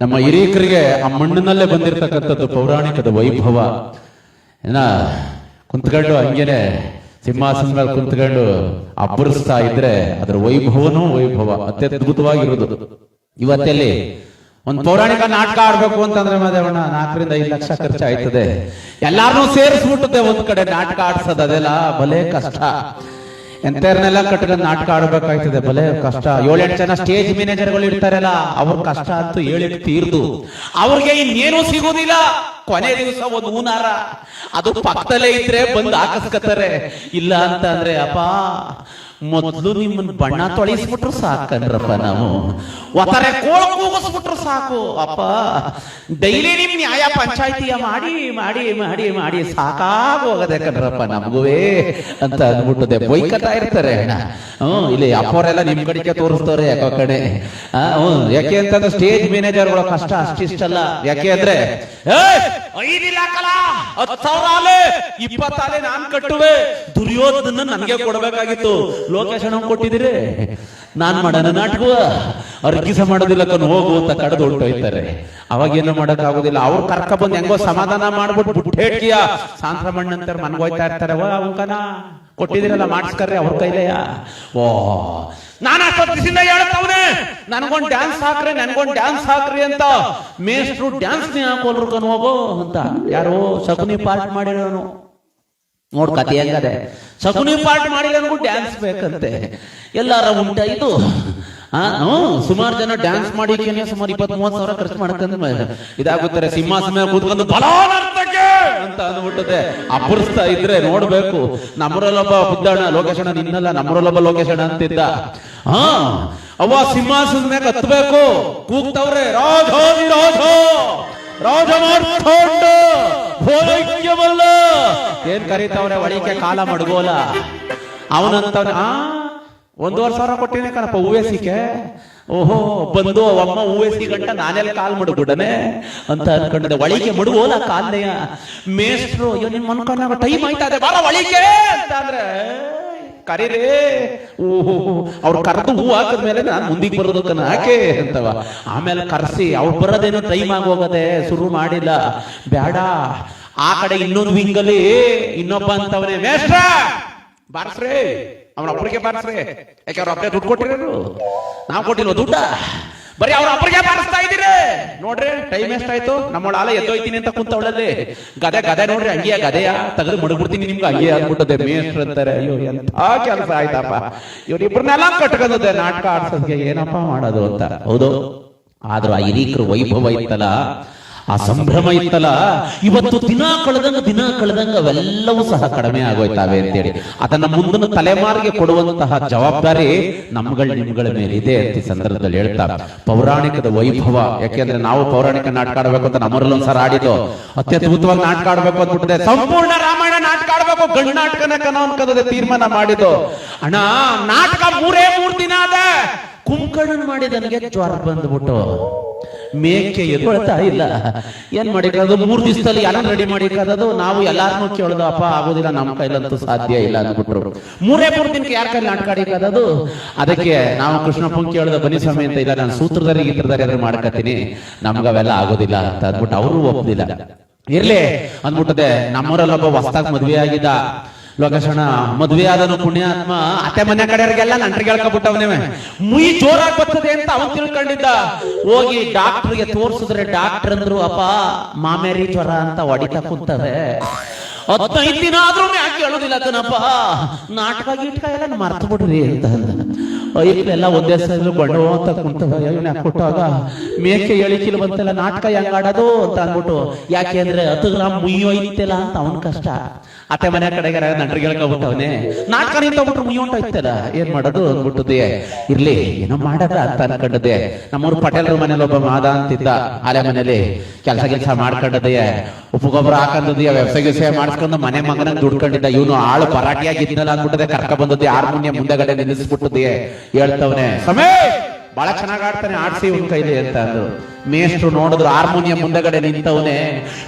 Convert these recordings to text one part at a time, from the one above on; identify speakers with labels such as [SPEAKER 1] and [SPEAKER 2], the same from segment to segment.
[SPEAKER 1] ನಮ್ಮ ಹಿರಿಯಕರಿಗೆ ಆ ಮಣ್ಣಿನಲ್ಲೇ ಬಂದಿರತಕ್ಕಂಥದ್ದು ಪೌರಾಣಿಕದ ವೈಭವ. ಏನ ಕುಂತ್ಕೊಂಡು ಹಂಗೇನೆ ಸಿಂಹಾಸನ ಮೇಲೆ ಕುಂತ್ಕೊಂಡು ಅಬ್ಬರಿಸ್ತಾ ಇದ್ರೆ ಅದ್ರ ವೈಭವನೂ ವೈಭವ ಅತ್ಯದ್ಭುತವಾಗಿರೋದು. ಇವತ್ತೆಲ್ಲಿ ಒಂದು ಪೌರಾಣಿಕ ನಾಟಕ ಆಡ್ಬೇಕು ಅಂತಂದ್ರೆ ಮಾದೇವಣ್ಣ 4 ರಿಂದ 5 ಲಕ್ಷ ಖರ್ಚಾಯ್ತದೆ. ಎಲ್ಲಾರನ್ನೂ ಸೇರಿಸ್ಬಿಟ್ಟದೆ ಒಂದ್ ಕಡೆ ನಾಟಕ ಆಡ್ಸೋದು, ಅದೆಲ್ಲ ಭಲೇ ಕಷ್ಟ. ಎಂತರ್ನೆಲ್ಲ ಕಟ್ಕೊಂಡು ನಾಟಕ ಆಡ್ಬೇಕಾಯ್ತದೆ, ಭಲೇ ಕಷ್ಟ. 7-8 ಜನ ಸ್ಟೇಜ್ ಮ್ಯಾನೇಜರ್ಗಳು ಇರ್ತಾರಲ್ಲ, ಅವ್ರ ಕಷ್ಟ ಅಂತೂ 7 ತೀರ್ದು. ಅವ್ರಿಗೆ ಇನ್ನೇನು ಸಿಗೋದಿಲ್ಲ. ಕೊನೆ ದಿವಸ ಒಂದು ಹೂನಾರ ಅದು ಪಕ್ಕದಲ್ಲೇ ಇದ್ರೆ ಬಂದು ಹಾಕಿಸ್ಕತ್ತಾರೆ. ಇಲ್ಲ ಅಂತ ಅಂದ್ರೆ ಅಪ್ಪ ಮೊದ್ಲು ನಿಮ್ಮನ್ನ ಬಣ್ಣ ತೊಳಿಸ್ಬಿಟ್ರು ಸಾಕಂದ್ರಪ್ಪ, ನಾವು ಒತ್ತಾರೆ ಕೋಳ ಕೂಗಿಸ್ಬಿಟ್ರು ಸಾಕು ಅಪ್ಪ. ಡೈಲಿ ನಿಮ್ ನ್ಯಾಯ ಪಂಚಾಯತಿಯ ಮಾಡಿ ಮಾಡಿ ಮಾಡಿ ಮಾಡಿ ಸಾಕಾಗೋಗದೆ ಕಣ್ರಪ್ಪ ನಮಗುವೇ ಅಂತ ಅಂದ್ಬಿಟ್ಟದೆ ಬೈಕತಾ ಇರ್ತಾರೆ ಅಣ್ಣ. ಇಲ್ಲಿ ಅಪ್ಪವರೆಲ್ಲ ನಿಮ್ ಕಡೆಗೆ ತೋರಿಸ್ತಾರೆ ಯಾಕೋ ಕಡೆ. ಯಾಕೆ ಅಂತಂದ್ರೆ ಸ್ಟೇಜ್ ಮ್ಯಾನೇಜರ್ಗಳ ಕಷ್ಟ ಅಷ್ಟಿಷ್ಟಲ್ಲ. ಯಾಕೆ ಅಂದ್ರೆ 5 ಲಾಖಲ 10,000 20 ನಾನ್ ಕಟ್ಟುವೆ, ದುರ್ಯೋಧನ ನನ್ಗೆ ಕೊಡ್ಬೇಕಾಗಿತ್ತು, ಲೋಕೇಶನ್ ಕೊಟ್ಟಿದ್ದೀರಿ, ನಾನ್ ಮಾಡೋಣ ನಾಟಕ, ಅವ್ರ ಕಿಸ ಮಾಡೋದಿಲ್ಲ ಕಣ್ ಹೋಗು ಅಂತ ಕಡ್ದು ಹೊರಟೋಯ್ತಾರೆ. ಅವಾಗೇನು ಮಾಡಕ್ ಆಗುದಿಲ್ಲ. ಅವ್ರು ಕರ್ಕ ಬಂದ್ ಹೆಂಗೋ ಸಮಾಧಾನ ಮಾಡ್ಬಿಟ್ಟು ಹೇಟ್ಕಿಯ ಸಾಂತ್ರಮಣ್ಣಂತರ ಮನ್ಗೋಯ್ತಾ ಇರ್ತಾರೆ. ಅವಕನ ಕೊಟ್ಟಿದಿರಲ್ಲ ಮಾಡಿಸ್ಕರ್ರಿ ಅವ್ರ ಕೈಲೆಯ. ಓ ನಾನು ಅಷ್ಟೊತ್ತಿಂದ ಹೇಳ್ತವನೆ ನನ್ಗೊಂದ್ ಡ್ಯಾನ್ಸ್ ಹಾಕ್ರಿ, ನನ್ಗೊಂದ್ ಡ್ಯಾನ್ಸ್ ಹಾಕ್ರಿ ಅಂತ. ಮೇಷ್ಟ್ರು ಡ್ಯಾನ್ಸ್ ನೀ ಹಾಕೋಲ್ರು ಕಣ್ ಹೋಗೋ ಅಂತ. ಯಾರೋ ಶಕುನಿ ಪಾರ್ಟ್ ಮಾಡಿರೋನು ನೋಡ್ ಕತೆ ಹೆಂಗದೆ. ಶಕುನಿ ಪಾರ್ಟ್ ಮಾಡಿರೋನು ಡ್ಯಾನ್ಸ್ ಬೇಕಂತೆ. ಎಲ್ಲಾರ ಉಂಟ ಇದು. ಸುಮಾರು ಜನ ಡ್ಯಾನ್ಸ್ ಮಾಡಿ ಸುಮಾರು 20-30 ಸಾವಿರ ಖರ್ಚು ಮಾಡ್ಕೊಂಡು ಇದಾಗುತ್ತಾರೆ. ಸಿಂಹಾಸನ ಕೂತ್ಕೊಂಡು ಬಲಾನರ್ತಕ್ಕೆ ಅಂತ ಅಂದ್ಬಿಟ್ಟದೆ ಅಬ್ಬರಿಸ್ತಾ ಇದ್ರೆ ನೋಡ್ಬೇಕು. ನಮ್ಮರಲ್ಲೊಬ್ಬ ಬುದ್ಧಣ್ಣ ಲೋಕೇಶಣ್ಣ, ನಿನ್ನಲ್ಲ ನಮ್ಮರಲ್ಲೊಬ್ಬ ಲೋಕೇಶಣ್ಣ ಅಂತಿದ್ದ. ಅವ್ವ ಸಿಂಹಾಸನ ಮ್ಯಾಗ ಹತ್ಬೇಕು, ಕೂಗ್ತವ್ರೆ ರಾಜ ರಾಜ ಮಾಡ್ಕೊಂಡು ಹೋಲೈಕ್ಯವಲ್ಲ ಏನ್ ಕರೀತವ್ರೆ, ಒಳಿಕೆ ಕಾಲ ಮಡ್ಗೋಲ. ಅವನಂತವ್ರೆ 1,500,000 ಕೊಟ್ಟಿನಿ ಕಣಪ್ಪ ಹೂವೇಸಿಕೆ. ಓಹೋ ಬಂದು ಅಮ್ಮ ಹೂವೇಸಿ ಗಂಟ ನಾನೆಲ್ಲ ಕಾಲ್ ಮಡ್ಬಿಡನೆ ಅಂತ ಅನ್ಕೊಂಡಿದ್ದೆ. ಒಳಿಕೆ ಮಡುಗೋಲ ಕಾಲ್ನೆಯ. ಮೇಷ್ಟ್ರು ಅಯ್ಯೋ ನಿನ್ ಮನ್ಕೊಂಡಾಗ ಟೈಮ್ ಆಯ್ತದೆ ಬಾರ ಒಳಿಕೆ ಅಂತ ಅಂದ್ರೆ ಕರೀರಿ. ಓಹೋ ಅವ್ರು ಕರೆದು ಹೂ ಹಾಕಿದ್ಮೇಲೆ ನಾನು ಮುಂದಿಗೆ ಬರೋದು ಕಣ ಹಾಕೆ ಅಂತವ. ಆಮೇಲೆ ಕರ್ಸಿ ಅವ್ರು ಬರೋದೇನೋ ಟೈಮ್ ಆಗೋಗದೆ, ಶುರು ಮಾಡಿಲ್ಲ. ಬೇಡ ಆ ಕಡೆ ಇನ್ನೊಂದು ವಿಂಗಲ್ಲಿ ಇನ್ನೊಬ್ಬ ಅಂತವನೇ, ಮೇಷ್ಟ್ರ ಬಾರ್ಸ್ರಿ ಅವನ ಒಬ್ಬರಿಗೆ ಬಾರಿಸ್ರಿ. ಯಾಕೆ ಅವ್ರ ಒಬ್ಬರೇ ದುಡ್ಡು ಕೊಟ್ಟಿರೋರು, ನಾವು ಕೊಟ್ಟಿಲ್ವ ದುಡ್ಡ, ಬರೀ ಅವ್ರ ಒಬ್ಬರಿಗೆ ಬಾರಿಸ್ತಾ ಇದ್ದೀರಿ. ನೋಡ್ರಿ ಟೈಮ್ ಎಷ್ಟಾಯ್ತು, ನಮ್ಮೊಳ ಆಲ ಎದ್ದೋಯ್ತೀನಿ ಅಂತ ಕುಂತವಳಲ್ಲಿ ಗದೆ ನೋಡ್ರಿ ಹಂಗಿಯ ಗದೆಯ ತೆಗೆದು ಮಡಗ್ಬಿಡ್ತೀನಿ ನಿಮ್ಗೆ ಹಂಗೆ ಆಗ್ಬಿಟ್ಟದೆ. ಮೇಷ್ಟ್ರು ಅಂತಾರೆ ಅಯ್ಯೋ ಎಂತ ಕೆಲಸ ಆಯ್ತಪ್ಪ, ಇವ್ರಿಬ್ರನ್ನೆಲ್ಲ ಕಟ್ಕೊಂಡದೆ ನಾಟಕ ಆಡ್ಸೋದ್ಗೆ ಏನಪ್ಪಾ ಮಾಡೋದು ಅಂತ. ಹೌದು, ಆದ್ರೂ ಆ ಹಿರೀಕರು ವೈಭವ ಇತ್ತಲ್ಲ, ಆ ಸಂಭ್ರಮ ಇತ್ತಲ್ಲ, ಇವತ್ತು ದಿನ ಕಳೆದಂಗ ಅವೆಲ್ಲವೂ ಸಹ ಕಡಿಮೆ ಆಗೋಯ್ತಾವೆ ಅಂತೇಳಿ ಅದನ್ನ ಮುಂದಿನ ತಲೆಮಾರಿಗೆ ಕೊಡುವಂತಹ ಜವಾಬ್ದಾರಿ ನಿಮ್ಗಳ ಮೇಲೆ ಇದೆ ಅಂತ ಸಂದರ್ಭದಲ್ಲಿ ಹೇಳ್ತಾರೆ. ಪೌರಾಣಿಕದ ವೈಭವ, ಯಾಕೆಂದ್ರೆ ನಾವು ಪೌರಾಣಿಕ ನಾಟಕ ಆಡ್ಬೇಕು ಅಂತ ನಮ್ಮರಲ್ಲೊಂದ್ಸಲ ಆಡಿದ್ದು, ಅತ್ಯದ್ಭುತವಾಗಿ ನಾಟಕ ಆಡ್ಬೇಕು ಅಂದ್ಬಿಟ್ಟಿದೆ. ಸಂಪೂರ್ಣ ರಾಮಾಯಣ ನಾಟಕ ಆಡ್ಬೇಕು, ಗಂಡು ನಾಟಕನ ಕನೋ ಅನ್ಕೋದೇ ತೀರ್ಮಾನ ಮಾಡಿದ್ದು. ಅಣ್ಣ ನಾಟಕ 3 ದಿನ ಅದ. ಕುಂಕಣ್ಣನ್ ಮಾಡಿ ನನಗೆ ಜ್ವರ ಬಂದ್ಬಿಟ್ಟು ಮೇಕೆ ಎದ್ಕೊಳ್ತಾ ಇಲ್ಲ. ಏನ್ ಮಾಡಿರೋದು 3 ದಿವಸದಲ್ಲಿ ಎಲ್ಲ ರೆಡಿ ಮಾಡಿರೋದು. ನಾವು ಎಲ್ಲಾರನ್ನೂ ಕೇಳೋದು, ಅಪ್ಪ ಆಗೋದಿಲ್ಲ ನಮ್ಮ ಕೈಲಂತೂ ಸಾಧ್ಯ ಇಲ್ಲ ಅಂದ್ಬಿಟ್ರು. 3 ದಿನಕ್ಕೆ ಯಾರ ಕೈಲಿ ನಾಟಕ ಆಡಿರೋದು. ಅದಕ್ಕೆ ನಾವು ಕೃಷ್ಣಪ್ಪಂಗೆ ಕೇಳೋದು, ಬನ್ನಿ ಸ್ವಾಮಿ ಅಂತ ಇಲ್ಲ, ನಾನು ಸೂತ್ರಧಾರಿ ಅದ್ರ ಮಾಡ್ಕತೀನಿ, ನಮ್ಗವೆಲ್ಲ ಆಗೋದಿಲ್ಲ ಅಂತ ಅಂದ್ಬಿಟ್ಟು ಅವರು ಒಪ್ಪದಿಲ್ಲ. ಇರ್ಲಿ ಅಂದ್ಬಿಟ್ಟದೆ. ನಮ್ಮೂರಲ್ಲೊಬ್ಬ ಹೊಸ್ತಾಗ ಮದ್ವೆ ಆಗಿದ್ದ ಲೋಕೇಶಣ್ಣ. ಮದ್ವೆ ಆದನು ಪುಣ್ಯಾತ್ಮ, ಅತ್ತೆ ಮನೆ ಕಡೆಯವ್ರಿಗೆಲ್ಲ ನಂಟ್ರಿಗೆ ಹೇಳ್ಕೊಬಿಟ್ಟವನೇ. ಮುಯಿ ಜೋರಾಗಿ ಬರ್ತದೆ ಅಂತ ಅವನ್ ತಿಳ್ಕೊಂಡಿದ್ದ. ಹೋಗಿ ಡಾಕ್ಟರ್ಗೆ ತೋರ್ಸಿದ್ರೆ ಡಾಕ್ಟರ್ ಅಂದ್ರು, ಅಪ್ಪ ಮಾಮೇರಿ ಜ್ವರ ಅಂತ ಹೊಡಿತಾ ಕುಂತವೆ. 15 ದಿನ ಆದ್ರೂ ಯಾಕೆ ಹೇಳೋದಿಲ್ಲ ಕಣಪ್ಪ, ನಾಟಕ ಗೀಟಕ ಎಲ್ಲ ಮರ್ತು ಬಿಡ್ರಿ ಅಂತ ಎಲ್ಲ ಒಂದೇ ಸಲ ಬಣ್ಣು ಅಂತ ಕುಂತವ. ಕೊಟ್ಟಾಗ ಮೇಕೆ ಹೇಳಿಕಿಲ್ ಬಂತಲ್ಲ, ನಾಟಕ ಹೆಂಗ್ ಆಡೋದು ಅಂತ ಅಂದ್ಬಿಟ್ಟು. ಯಾಕೆ ಅಂದ್ರೆ 10 ಗ್ರಾಮ್ ಮುಯ್ಯೋಯ್ತಲ್ಲ ಅಂತ ಅವನ್ ಕಷ್ಟ. ಅತ್ತೆ ಮನೆ ಕಡೆಗೆ ನಂಟ್ರಿಗೆ ಹೇಳ್ಕೊಬಿಟ್ಟವನೇ. ನಾಟಕ ನಿಂತೋಗ್ಬಿಟ್ರು ಮುಯ್ಯೊಂಟಾಯ್ತಲ್ಲ, ಏನ್ ಮಾಡೋದು ಅಂದ್ಬಿಟ್ಟದೆ. ಇರ್ಲಿ ಏನೋ ಮಾಡದ ಅಂತ ಅನ್ಕೊಂಡದೆ. ನಮ್ಮೂರು ಪಟೇಲ್ರ ಮನೇಲಿ ಒಬ್ಬ ಮಾದ ಅಂತಿದ್ದ, ಆಲೆ ಮನೇಲಿ ಕೆಲಸ ಮಾಡ್ಕೊಂಡದೆ. ಉಪ್ಪುಗೊಬ್ಬರ ಹಾಕೊಂಡದೆಯ, ವ್ಯವಸಾಯ ಮಾಡಿಸ್ಕೊಂಡು ಮನೆ ಮಗನ ದುಡ್ಕೊಂಡಿದ್ದ. ಇವನು ಆಳು ಪರಾಟಿಯಾಗಿದ್ನಲ್ಲ ಅಂದ್ಬಿಟ್ಟದೆ. ಕರ್ಕ ಬಂದದ್ದೆ ಹಾರ್ಮೋನಿಯಂ ಮುಂದೆಗಡೆ ನಿಲ್ಲಿಸ್ಬಿಟ್ಟದೆ. ಹೇಳ್ತವನೆ, ಸಮೇ ಬಹಳ ಚೆನ್ನಾಗ್ ಆಡ್ತಾನೆ, ಆಡ್ಸಿ ಇವನ್ ಕೈಲಿ ಅಂತ ಅಂದ್ರು. ಮೇಷ್ಟ್ರು ನೋಡಿದ್ರು ಹಾರ್ಮೋನಿಯಂ ಮುಂದೆಗಡೆ ನಿಂತವನೆ.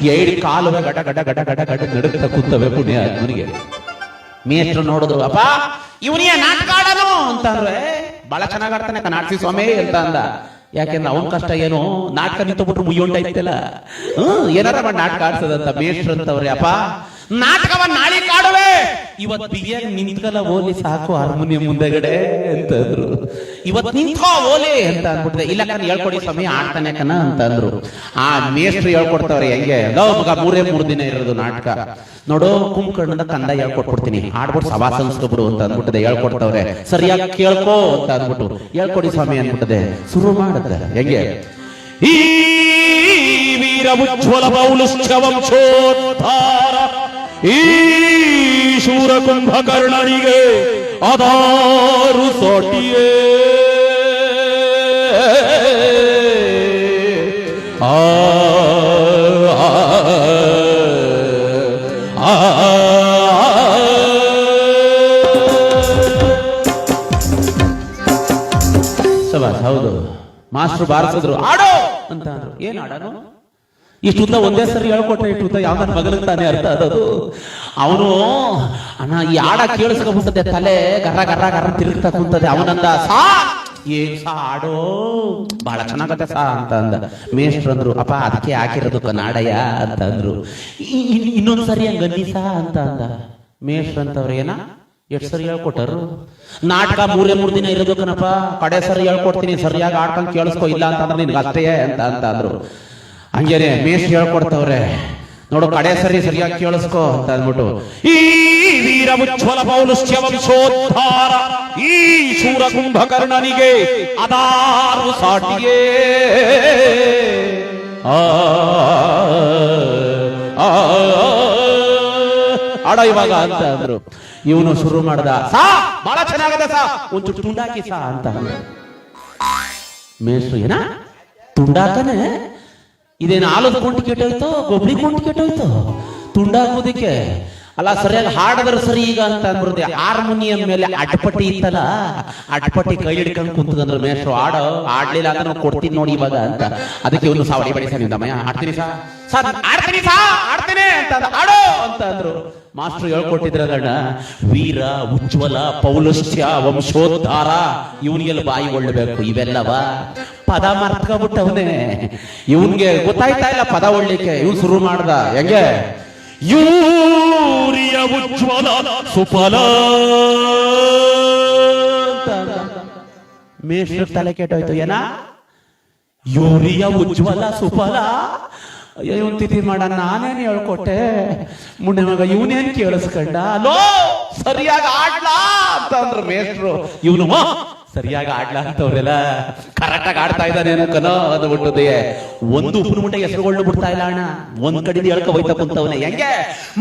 [SPEAKER 1] 2 ಕಾಲುವೆ ಗಡ ಗಡ ಗಡ ಗಡ ಗಡ ನಡುತ್ತಾ ಕೂತವೆ ಪುಣ್ಯ ಅವನಿಗೆ. ಮೇಷ್ಟ್ರು ನೋಡಿದ್ರು, ಅಪ್ಪ ಇವನಿಯ ನಾಟಕ ಆಡನು ಅಂತ ಅಂದ್ರೆ, ಬಹಳ ಚೆನ್ನಾಗ್ ಆಡ್ತಾನೆ ಆಡ್ಸಿ ಸ್ವಾಮಿ ಅಂತ ಅಂದ. ಯಾಕೆಂದ್ರೆ ಅವನ ಕಷ್ಟ ಏನೋ ನಾಟಕ ನಿಂತುಬಿಟ್ರು ಮುಯ್ಯೊಂಡೈತಲ್ಲ ಏನಾರ ಮಾಡಿ ನಾಟಕ ಆಡ್ಸದಂತ ಮೇಷ್ಟ್ರಂತವ್ರೆ ಅಪ್ಪ ನಾಟಕವ ನಾಳೆ ಕಾಡುವೆ ಇವತ್ ಬಿಗಿಯಾಗಿ ನಿಂತ್ಕಲ್ಲ ಓಲಿ ಸಾಕು ಹಾರ್ಮೋನಿಯಂ ಮುಂದೆಗಡೆ ಅಂತಂದ್ರು. ಇವತ್ ನಿಂತ್ಕೋ ಓಲಿ ಅಂತ ಅಂದ್ಬಿಟ್ಟಿದೆ. ಇಲ್ಲ ಕಣ ಹೇಳ್ಕೊಡಿ ಸ್ವಾಮಿ ಆಡ್ತಾನೆ ಕಣ ಅಂತ ಅಂದ್ರು. ಆ ಮೇಷ್ಟ್ರು ಹೇಳ್ಕೊಡ್ತಾವ್ರೆ ಹೆಂಗೆ ಮಗ 3 ದಿನ ಇರೋದು ನಾಟಕ ನೋಡು ಕುಂಕರ್ಣದ ಕಂದ ಹೇಳ್ಕೊಟ್ಬಿಡ್ತೀನಿ ಆಡ್ಬಿಟ್ಟು ಸಭಾ ಸಂಸ್ಕೃಬಿಡು ಅಂತ ಅಂದ್ಬಿಟ್ಟದೆ ಹೇಳ್ಕೊಡ್ತಾವ್ರೆ. ಸರಿಯಾಗಿ ಕೇಳ್ಕೋ ಅಂತ ಅಂದ್ಬಿಟ್ಟು ಹೇಳ್ಕೊಡಿ ಸ್ವಾಮಿ ಅಂದ್ಬಿಟ್ಟದೆ ಶುರು ಮಾಡುತ್ತೆ ಹೆಂಗೆ ಈ ವೀರ ಉಜ್ವಲ ಪೌಲುಶ್ಚ ವಂಶೋದ್ಧಾರ ಈ ಶೂರ ಕುಂಭಕರ್ಣನಿಗೆ ಅದಾರು ಸೋಟಿಯೇ ಹೌದು ಮಾಸ್ಟರ್ ಬಾರಿಸಿದ್ರು ಆಡೋ ಅಂತ ಅಂದ್ರು. ಏನ್ ಆಡೋನು ಇಷ್ಟು ಉದ್ದ ಒಂದೇ ಸರಿ ಹೇಳ್ಕೊಟ್ರೆ ಇಷ್ಟು ಉದ್ದ ಯಾವ್ದಾರ ಮಗನಿಗೆ ತಾನೇ ಅರ್ಥ ಆದದು. ಅವನು ಅಣ್ಣ ಈ ಆಡ ಕೇಳಿಸ್ಕೊಂಡ್ಬಿಟ್ಟದೆ ತಲೆ ಗರ್ರ ಗರ್ರ ಗರ್ರ ತಿರುಗ್ತಾ ಕುಂತದೆ. ಅವನಂದ ಸಾ ಏನ್ ಸಾ ಆಡೋ ಬಹಳ ಚೆನ್ನಾಗತ್ತೆ ಸಾ ಅಂತ ಅಂದ. ಮೇಷ್ಟ್ರು ಅಂದ್ರು ಅಪ್ಪ ಅದಕ್ಕೆ ಹಾಕಿರೋದು ಕನ್ನಡಯ ಅಂತ ಅಂದ್ರು. ಇನ್ನೊಂದ್ ಸರಿ ಹಂಗನ್ನಿ ಸಾ ಅಂತ ಅಂದ. ಮೇಷ್ಟ್ರು ಅಂತವ್ರ ಏನ ಎಷ್ಟು ಸರಿ ಹೇಳ್ಕೊಟ್ಟರು ನಾಟಕ 3 ದಿನ ಇರೋದು ಕಣಪ್ಪ ಕಡೆ ಸರಿ ಹೇಳ್ಕೊಡ್ತೀನಿ ಸರಿಯಾಗಿ ಆಡ್ಕೊಂಡು ಕೇಳಿಸ್ಕೊ ಇಲ್ಲ ಅಂತಂದ್ರೆ ನಿನ್ಗೆ ಅಷ್ಟೇ ಅಂತ ಅಂದ್ರು. ಹಂಗೇನೆ ಮೇಷ್ಟ್ರು ಹೇಳ್ಕೊಡ್ತವ್ರೆ ನೋಡು ಕಡೆ ಸರಿಯಾಗಿ ಕೇಳಿಸ್ಕೊ ಅಂತ ಅಂದ್ಬಿಟ್ಟು ಈ ವೀರ ಉಜ್ವಲ ಪೌಲುಶ್ಚ ವಂಶೋದ್ಧಾರ ಈ ಶೂರ ಕುಂಭಕರ್ಣನಿಗೆ ಅದಾರು ಸಾಟಿಯೇ ಆಡ ಇವಾಗ ಅಂತ ಅಂದ್ರು. ಇವನು ಶುರು ಮಾಡ್ದ ಸಾ ಬಹಳ ಚೆನ್ನಾಗದ ಸಾ ಒಂದು ತುಂಡಾಕಿ ಸಾ ಅಂತ. ಮೇಷ್ಟ್ರು ಏನ ತುಂಡಾಕನೆ ಇದೇನು ಆಲದ ಕೊಂಟಿ ಕೆಟ್ಟೋಯ್ತು ಗೊಬ್ಬರಿ ಕೊಂಟಿ ಕೆಟ್ಟೋಯ್ತು ತುಂಡಾಕೋದಿಕ್ಕೆ ಅಲ್ಲ ಸರಿಯಾಗಿ ಹಾಡದ್ರ ಸರಿ ಈಗ ಅಂತ ಅಂದ್ಬಿಡುತ್ತೆ. ಹಾರ್ಮೋನಿಯಂ ಮೇಲೆ ಅಡ್ಪಟ್ಟಿ ಇತ್ತಲ್ಲ ಅಡ್ಪಟ್ಟಿ ಕೈ ಹಿಡ್ಕೊಂಡು ಕುಂತದಂದ್ರು ಮೇಷ್ಟ್ರು ಆಡೋ ಆಡ್ಲಿಲ್ಲ ಅಂದ್ರೆ ನಾವು ಕೊಡ್ತೀನಿ ನೋಡಿ ಇವಾಗ ಅಂತ. ಅದಕ್ಕೆ ಇವನು ಸಾವಡಿ ಬಡಿ ಸರ್ ನಿಂದಮ್ಮಯ್ಯ ಆಡ್ತೀನಿ ಸಾ ಆಡ್ತೀನಿ ಸಾ ಆಡ್ತೀನಿ ಅಂತ ಆಡೋ ಅಂತ ಅಂದ್ರು. ಮಾಸ್ಟರ್ ಹೇಳ್ಕೊಟ್ಟಿದ್ರಲ್ಲ ವೀರ ಉಜ್ವಲ ಪೌಲುಶ್ಚ ವಂಶೋದ್ಧಾರ ಇವನಿಗೆಲ್ಲ ಬಾಯಿ ಒಳ್ಳಬೇಕು ಇವೆಲ್ಲವ ಪದ ಮರ್ತ್ಕೊಬಿಟ್ಟವನೇ. ಇವನ್ಗೆ ಗೊತ್ತಾಯ್ತಾ ಇಲ್ಲ ಪದ ಒಳ್ಳಿಕ್ಕೆ. ಇವ್ ಶುರು ಮಾಡ್ದ ಹೆಂಗೆ ಯೂರಿಯ ಉಜ್ವಲ ಸುಫಲ ಮೇಷ್ಟ್ರ ತಲೆ ಕೆಟ್ಟೋಯ್ತು ಏನ ಯೂರಿಯ ಉಜ್ವಲ ಸುಫಲ. ಇವನ್ ತಿಥಿ ಮಾಡ ನಾನೇನ್ ಹೇಳ್ಕೊಟ್ಟೆ ಮುಂದೆ ಮಗ ಇವನೇನ್ ಕೇಳಿಸ್ಕೊಂಡ ಲೋ ಸರಿಯಾಗಿ ಆಡ್ಲಾ ಅಂತ ಅಂದ್ರು ಮೇಷ್ಟ್ರು. ಇವನು ಸರಿಯಾಗಿ ಆಡ್ಲಾ ಅಂತವ್ರೆಲ್ಲ ಕರೆಕ್ಟ್ ಆಗಿ ಆಡ್ತಾ ಇದ್ದಾನೇನು ಕನೋ ಅದು ಬಿಟ್ಟದೆ. ಒಂದು ಉಪ್ಪು ಮುಟ್ಟೆ ಹೆಸರುಗಳನ್ನ ಬಿಡ್ತಾ ಇಲ್ಲ ಅಣ್ಣ. ಒಂದ್ ಕಡೆ ಹೇಳ್ಕ ಹೋಯ್ತಾ ಕುಂತವನೆ ಹೆಂಗೆ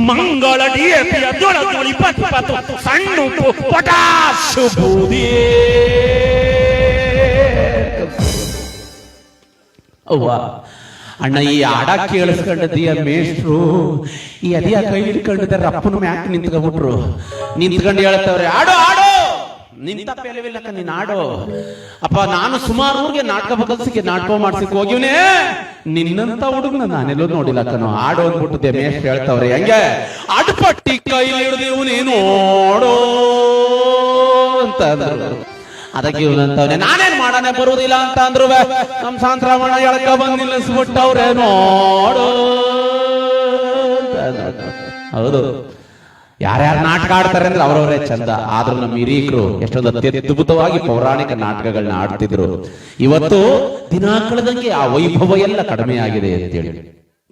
[SPEAKER 1] ಮಂಗಳ ಸಣ್ಣ ಪಟಾಶ್ ಬೂದಿ ಅವ್ವ ಅಣ್ಣ ಈ ಆಡ ಕೇಳಿಸ್ಕೊಂಡದೀಯ ಮೇಷ್ಟ್ರು ಈ ಅದಿಯ ಕೈ ಹಿಡ್ಕೊಂಡಿದ್ದಾರೆ ರಪ್ಪನ ಮ್ಯಾಕ್ ನಿಂತ್ಕೊಂಡ್ಬಿಟ್ರು. ನಿಂತ್ಕೊಂಡು ಹೇಳ್ತವ್ರೆ ಆಡೋ ಆಡೋ ನಿಂತ ಪೇಲವಿಲ್ಲಕ್ಕ ನೀನ್ ಆಡೋ. ಅಪ್ಪ ನಾನು ಸುಮಾರು ಊರಿಗೆ ನಾಟಕ ಬದಲ್ಸಿಕೆ ನಾಟಕ ಮಾಡ್ಸಿಕ್ ಹೋಗಿವ್ನೆ ನಿನ್ನಂತ ಹುಡುಗನ ನಾನೆಲ್ಲೂ ನೋಡಿಲ್ಲ ಕಣೋ ಆಡೋ ಅಂದ್ಬಿಟ್ಟಿದ್ದೆ. ಮೇಷ್ಟ್ರು ಹೇಳ್ತವ್ರೆ ಹೆಂಗೆ ಅಡ್ಪಟ್ಟಿ ಕೈ ಹಿಡಿದಿವು ನೀನು ನೋಡೋ ಅಂತ ಅಂದ್ರು. ಅದಕ್ಕೆ ಇವನಂತವನೆ ನಾನೇನ್ ಮಾಡನೆ ಬರುವುದಿಲ್ಲ ಅಂತ ಅಂದ್ರು. ನಮ್ ಸಾಂತ್ರಾವಣ ಎಳಕ ಬಂದ್ ನಿಲ್ಲಿಸ್ಬಿಟ್ಟವ್ರೆ ನೋಡು. ಹೌದು ಯಾರ್ಯಾರು ನಾಟಕ ಆಡ್ತಾರೆ ಅಂದ್ರೆ ಅವ್ರವರೇ ಚಂದ. ಆದ್ರೂ ನಮ್ಮ ಹಿರೀಕರು ಎಷ್ಟೊಂದು ಅತ್ಯದ್ಭುತವಾಗಿ ಪೌರಾಣಿಕ ನಾಟಕಗಳನ್ನ ಆಡ್ತಿದ್ರು. ಇವತ್ತು ದಿನ ಕಳೆದಂಗೆ ಆ ವೈಭವ ಎಲ್ಲ ಕಡಿಮೆ ಆಗಿದೆ ಅಂತೇಳಿ